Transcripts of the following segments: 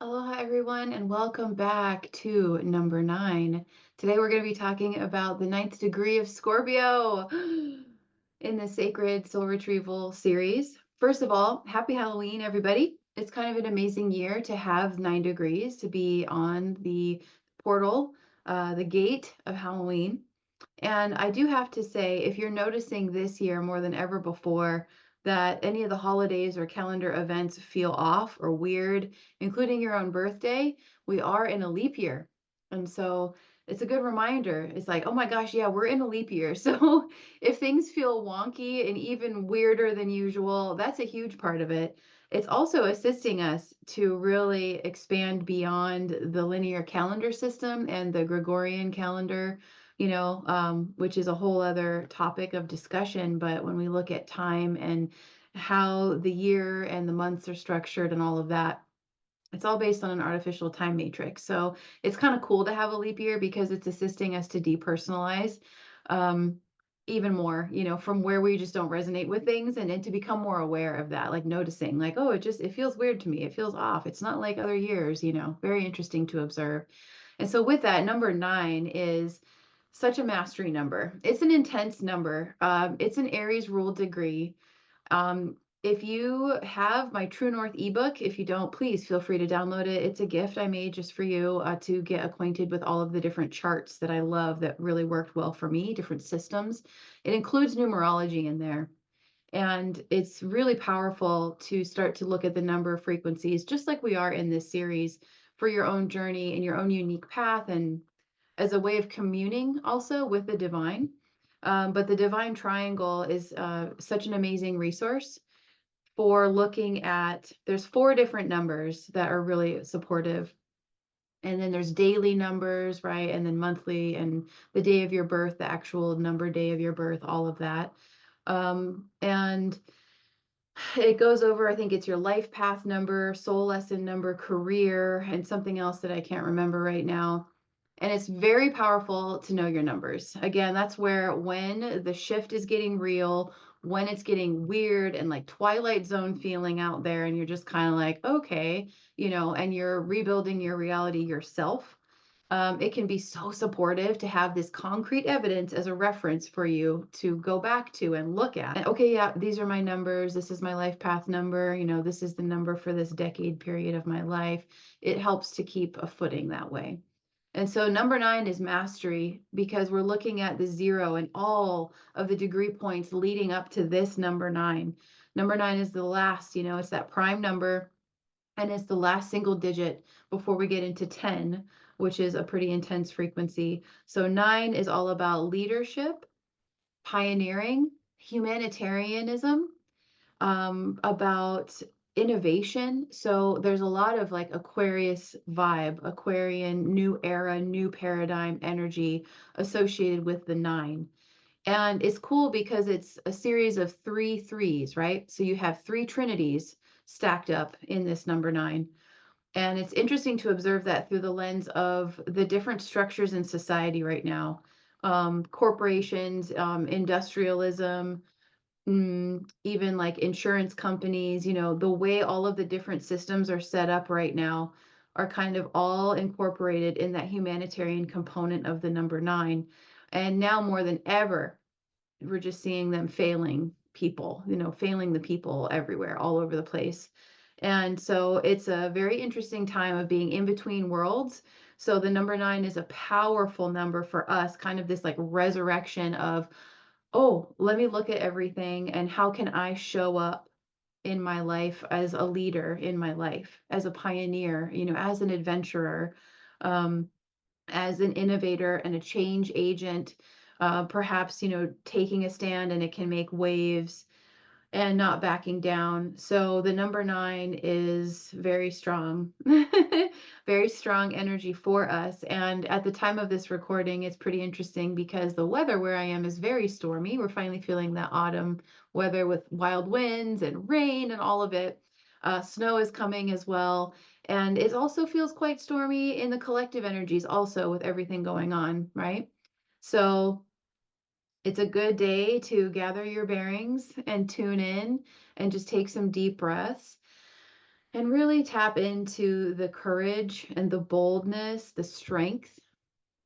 Aloha, everyone, and welcome back to number 9. Today, we're going to be talking about the ninth degree of Scorpio in the Sacred Soul Retrieval series. First of all, happy Halloween, everybody. It's kind of an amazing year to have 9 degrees, to be on the portal, the gate of Halloween. And I do have to say, if you're noticing this year more than ever before that any of the holidays or calendar events feel off or weird, including your own birthday, we are in a leap year. And so it's a good reminder. It's like, oh my gosh, yeah, we're in a leap year. So if things feel wonky and even weirder than usual, that's a huge part of it. It's also assisting us to really expand beyond the linear calendar system and the Gregorian calendar, which is a whole other topic of discussion. But when we look at time and how the year and the months are structured and all of that, it's all based on an artificial time matrix. So it's kind of cool to have a leap year because it's assisting us to depersonalize um, even more, from where we just don't resonate with things and to become more aware of that, like noticing, like, oh, it feels weird to me. It feels off. It's not like other years, very interesting to observe. And so with that, number 9 is such a mastery number. It's an intense number. It's an Aries rule degree. If you have my True North ebook, if you don't, please feel free to download it. It's a gift I made just for you to get acquainted with all of the different charts that I love that really worked well for me, different systems. It includes numerology in there. And it's really powerful to start to look at the number of frequencies, just like we are in this series, for your own journey and your own unique path, and as a way of communing also with the divine. But the divine triangle is such an amazing resource for looking at, there's 4 different numbers that are really supportive. And then there's daily numbers, right? And then monthly and the day of your birth, the actual number day of your birth, all of that. And it goes over, I think it's your life path number, soul lesson number, career, and something else that I can't remember right now. And it's very powerful to know your numbers. Again, that's where when the shift is getting real, when it's getting weird and like Twilight Zone feeling out there, and you're just kind of like, okay, and you're rebuilding your reality yourself. It can be so supportive to have this concrete evidence as a reference for you to go back to and look at. And, okay, yeah, these are my numbers. This is my life path number. This is the number for this decade period of my life. It helps to keep a footing that way. And so number 9 is mastery, because we're looking at the 0 and all of the degree points leading up to this number 9. Number 9 is the last, it's that prime number, and it's the last single digit before we get into 10, which is a pretty intense frequency. So 9 is all about leadership, pioneering, humanitarianism, about innovation. So there's a lot of like Aquarius vibe, Aquarian, new era, new paradigm energy associated with the 9. And it's cool because it's a series of 3 threes, right? So you have 3 trinities stacked up in this number 9. And it's interesting to observe that through the lens of the different structures in society right now. Corporations, industrialism, even like insurance companies, the way all of the different systems are set up right now are kind of all incorporated in that humanitarian component of the number 9. And now more than ever, we're just seeing them failing people, failing the people everywhere, all over the place. And so it's a very interesting time of being in between worlds. So the number 9 is a powerful number for us, kind of this like resurrection of, oh, let me look at everything and how can I show up in my life as a leader in my life, as a pioneer, as an adventurer, um, as an innovator and a change agent, perhaps, taking a stand, and it can make waves and not backing down. So the number 9 is very strong, very strong energy for us. And at the time of this recording, it's pretty interesting because the weather where I am is very stormy. We're finally feeling that autumn weather with wild winds and rain and all of it. Snow is coming as well. And it also feels quite stormy in the collective energies also, with everything going on, right? So it's a good day to gather your bearings and tune in and just take some deep breaths and really tap into the courage and the boldness, the strength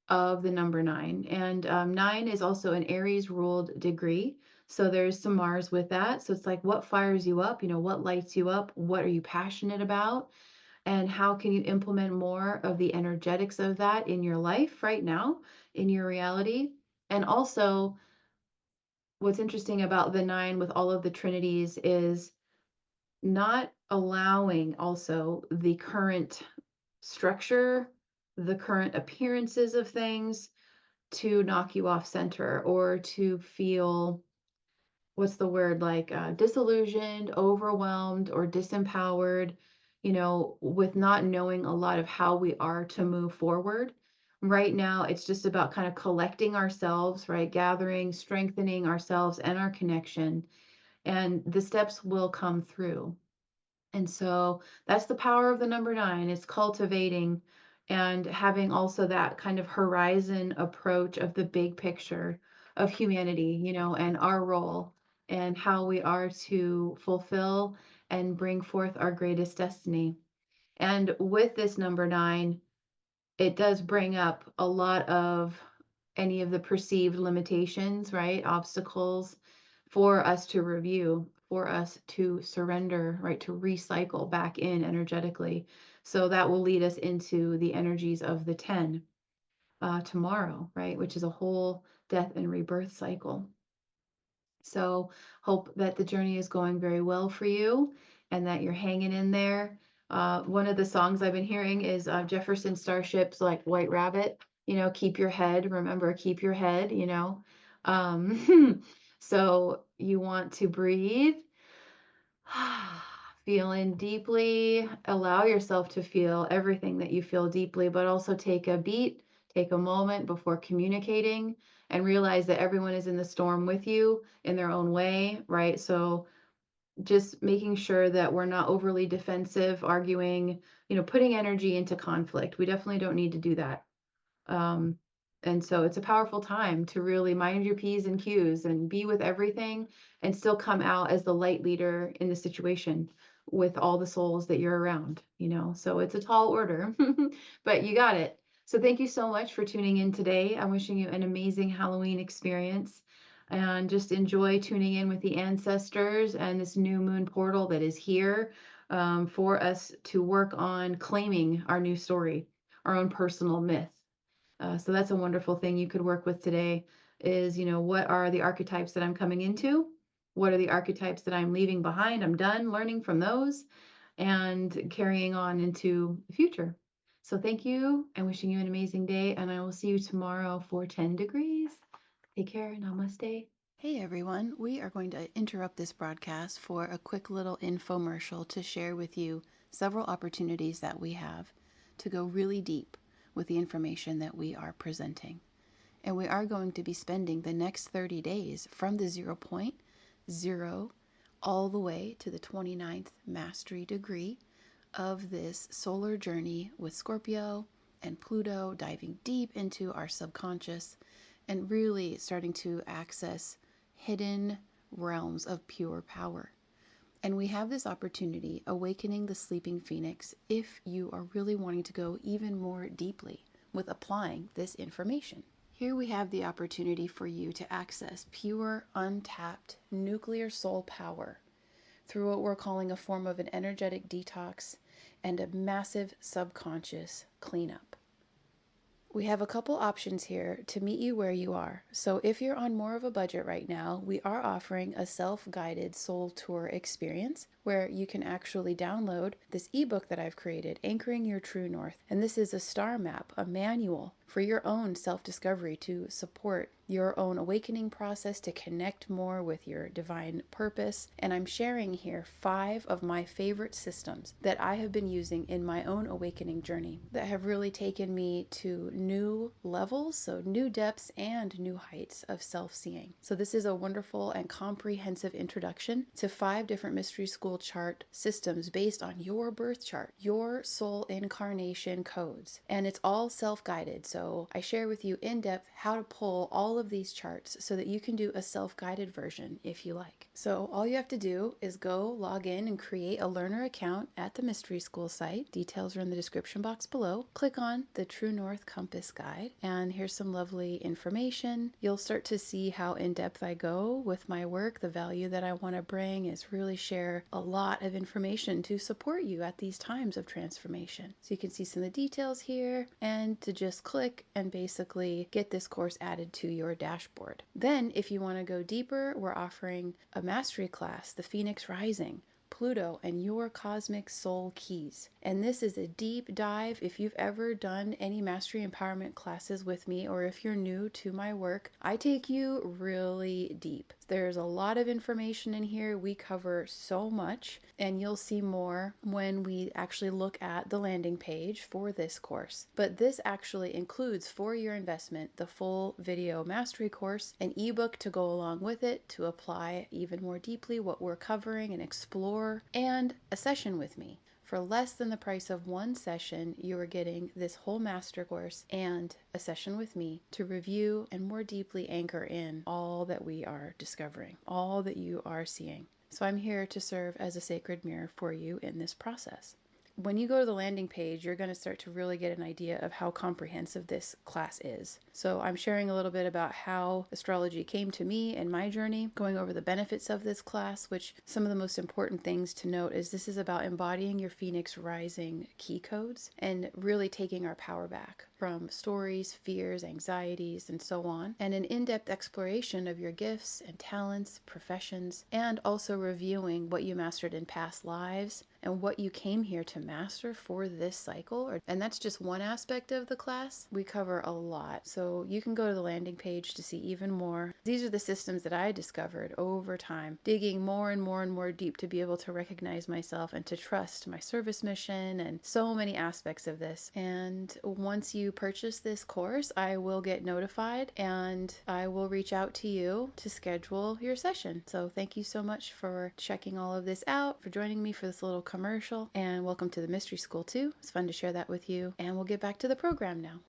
of the number nine. And nine is also an Aries ruled degree. So there's some Mars with that. So it's like, what fires you up? What lights you up? What are you passionate about? And how can you implement more of the energetics of that in your life right now, in your reality? And also, what's interesting about the nine with all of the trinities is not allowing also the current structure, the current appearances of things to knock you off center or to feel, what's the word, like disillusioned, overwhelmed, or disempowered, with not knowing a lot of how we are to move forward. Right now, it's just about kind of collecting ourselves, right? Gathering, strengthening ourselves and our connection, and the steps will come through. And so that's the power of the number nine. It's cultivating and having also that kind of horizon approach of the big picture of humanity, and our role and how we are to fulfill and bring forth our greatest destiny. And with this number nine, it does bring up a lot of any of the perceived limitations, right? Obstacles for us to review, for us to surrender, right? To recycle back in energetically. So that will lead us into the energies of the 10 tomorrow, right? Which is a whole death and rebirth cycle. So hope that the journey is going very well for you and that you're hanging in there. One of the songs I've been hearing is Jefferson Starship's like White Rabbit, keep your head, remember, keep your head. So you want to breathe, feel in deeply, allow yourself to feel everything that you feel deeply, but also take a beat, take a moment before communicating and realize that everyone is in the storm with you in their own way, right? So just making sure that we're not overly defensive, arguing, putting energy into conflict. We definitely don't need to do that. Um, and so it's a powerful time to really mind your P's and Q's and be with everything and still come out as the light leader in the situation with all the souls that you're around. So it's a tall order, but you got it. So thank you so much for tuning in today. I'm wishing you an amazing Halloween experience and just enjoy tuning in with the ancestors and this new moon portal that is here for us to work on claiming our new story, our own personal myth. So that's a wonderful thing you could work with today is, what are the archetypes that I'm coming into? What are the archetypes that I'm leaving behind? I'm done learning from those and carrying on into the future. So thank you and wishing you an amazing day. And I will see you tomorrow for 10 degrees. Take care. Namaste. Hey everyone, we are going to interrupt this broadcast for a quick little infomercial to share with you several opportunities that we have to go really deep with the information that we are presenting. And we are going to be spending the next 30 days from the 0.0 all the way to the 29th mastery degree of this solar journey with Scorpio and Pluto, diving deep into our subconscious and really starting to access hidden realms of pure power. And we have this opportunity, awakening the sleeping phoenix, if you are really wanting to go even more deeply with applying this information. Here we have the opportunity for you to access pure, untapped nuclear soul power through what we're calling a form of an energetic detox and a massive subconscious cleanup. We have a couple options here to meet you where you are. So if you're on more of a budget right now, we are offering a self-guided soul tour experience where you can actually download this ebook that I've created, Anchoring Your True North. And this is a star map, a manual for your own self-discovery to support your own awakening process, to connect more with your divine purpose. And I'm sharing here 5 of my favorite systems that I have been using in my own awakening journey that have really taken me to new levels, so new depths and new heights of self-seeing. So this is a wonderful and comprehensive introduction to 5 different mystery school chart systems based on your birth chart, your soul incarnation codes. And it's all self-guided. So I share with you in depth how to pull all all of these charts so that you can do a self-guided version if you like. So all you have to do is go log in and create a learner account at the Mystery School site. Details are in the description box below. Click on the True North Compass Guide, and here's some lovely information. You'll start to see how in-depth I go with my work. The value that I want to bring is really share a lot of information to support you at these times of transformation. So you can see some of the details here, and to just click and basically get this course added to your dashboard. Then if you want to go deeper, we're offering a mastery class, the Phoenix Rising, Pluto and your cosmic soul keys. And this is a deep dive. If you've ever done any mastery empowerment classes with me, or if you're new to my work, I take you really deep. There's a lot of information in here. We cover so much, and you'll see more when we actually look at the landing page for this course. But this actually includes, for your investment, the full video mastery course, an ebook to go along with it to apply even more deeply what we're covering and explore, and a session with me. For less than the price of one session, you are getting this whole master course and a session with me to review and more deeply anchor in all that we are discovering, all that you are seeing. So I'm here to serve as a sacred mirror for you in this process. When you go to the landing page, you're going to start to really get an idea of how comprehensive this class is. So I'm sharing a little bit about how astrology came to me and my journey, going over the benefits of this class, which some of the most important things to note is this is about embodying your Phoenix Rising key codes and really taking our power back from stories, fears, anxieties, and so on, and an in-depth exploration of your gifts and talents, professions, and also reviewing what you mastered in past lives and what you came here to master for this cycle. And that's just one aspect of the class. We cover a lot. So you can go to the landing page to see even more. These are the systems that I discovered over time, digging more and more and more deep to be able to recognize myself and to trust my service mission and so many aspects of this. And once you purchase this course, I will get notified and I will reach out to you to schedule your session. So thank you so much for checking all of this out, for joining me for this little commercial, and welcome to the Mystery School too. It's fun to share that with you, and we'll get back to the program now.